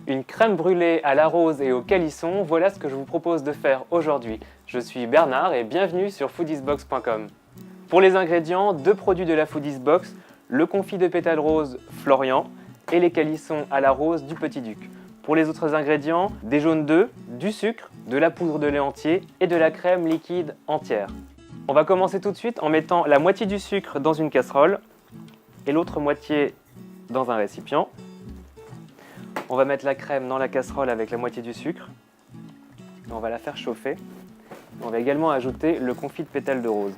Une crème brûlée à la rose et au calisson, voilà ce que je vous propose de faire aujourd'hui. Je suis Bernard et bienvenue sur foodiesbox.com. Pour les ingrédients, 2 produits de la Foodiesbox, le confit de pétales roses Florian et les calissons à la rose du Petit Duc. Pour les autres ingrédients, des jaunes d'œufs, du sucre, de la poudre de lait entier et de la crème liquide entière. On va commencer tout de suite en mettant la moitié du sucre dans une casserole et l'autre moitié dans un récipient. On va mettre la crème dans la casserole avec la moitié du sucre. On va la faire chauffer. On va également ajouter le confit de pétales de rose.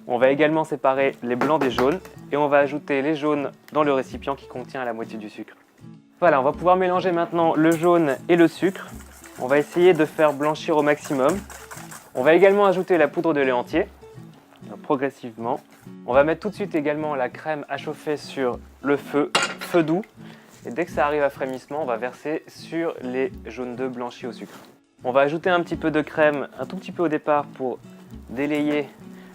On va également séparer les blancs des jaunes et on va ajouter les jaunes dans le récipient qui contient la moitié du sucre. Voilà, on va pouvoir mélanger maintenant le jaune et le sucre. On va essayer de faire blanchir au maximum. On va également ajouter la poudre de lait entier, progressivement. On va mettre tout de suite également la crème à chauffer sur le feu doux. Et dès que ça arrive à frémissement, on va verser sur les jaunes d'œufs blanchis au sucre. On va ajouter un petit peu de crème, un tout petit peu au départ pour délayer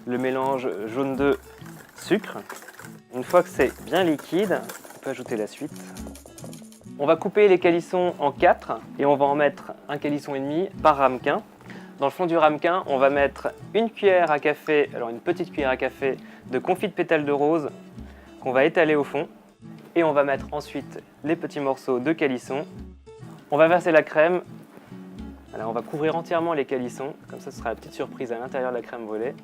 le mélange jaune d'œuf sucre. Une fois que c'est bien liquide, on peut ajouter la suite. On va couper les calissons en 4 et on va en mettre un calisson et demi par ramequin. Dans le fond du ramequin, on va mettre une cuillère à café, alors une petite cuillère à café de confit de pétales de rose qu'on va étaler au fond. Et on va mettre ensuite les petits morceaux de calisson. On va verser la crème. Alors on va couvrir entièrement les calissons, comme ça ce sera la petite surprise à l'intérieur de la crème brûlée.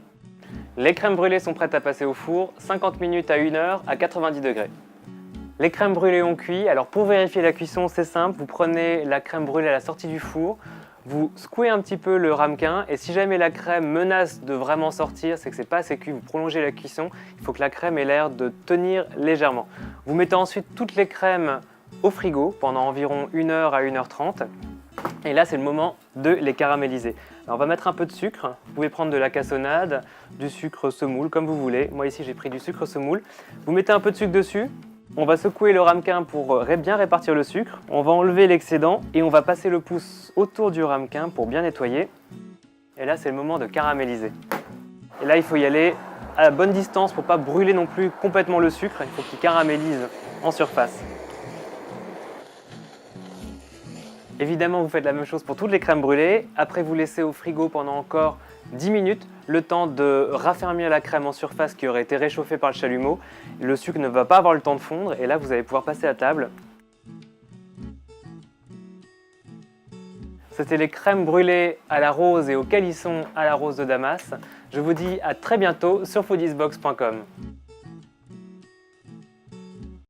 Les crèmes brûlées sont prêtes à passer au four, 50 minutes à 1 heure à 90 degrés. Les crèmes brûlées ont cuit, alors pour vérifier la cuisson c'est simple, vous prenez la crème brûlée à la sortie du four, vous secouez un petit peu le ramequin et si jamais la crème menace de vraiment sortir, c'est que c'est pas assez cuit, vous prolongez la cuisson, il faut que la crème ait l'air de tenir légèrement. Vous mettez ensuite toutes les crèmes au frigo pendant environ 1 heure à 1 heure 30 et là c'est le moment de les caraméliser. Alors on va mettre un peu de sucre, vous pouvez prendre de la cassonade, du sucre semoule comme vous voulez, moi ici j'ai pris du sucre semoule. Vous mettez un peu de sucre dessus. On va secouer le ramequin pour bien répartir le sucre. On va enlever l'excédent et on va passer le pouce autour du ramequin pour bien nettoyer. Et là, c'est le moment de caraméliser. Et là, il faut y aller à la bonne distance pour ne pas brûler non plus complètement le sucre. Il faut qu'il caramélise en surface. Évidemment, vous faites la même chose pour toutes les crèmes brûlées. Après, vous laissez au frigo pendant encore 10 minutes, le temps de raffermir la crème en surface qui aurait été réchauffée par le chalumeau. Le sucre ne va pas avoir le temps de fondre et là, vous allez pouvoir passer à table. C'était les crèmes brûlées à la rose et au calisson à la rose de Damas. Je vous dis à très bientôt sur foodiesbox.com.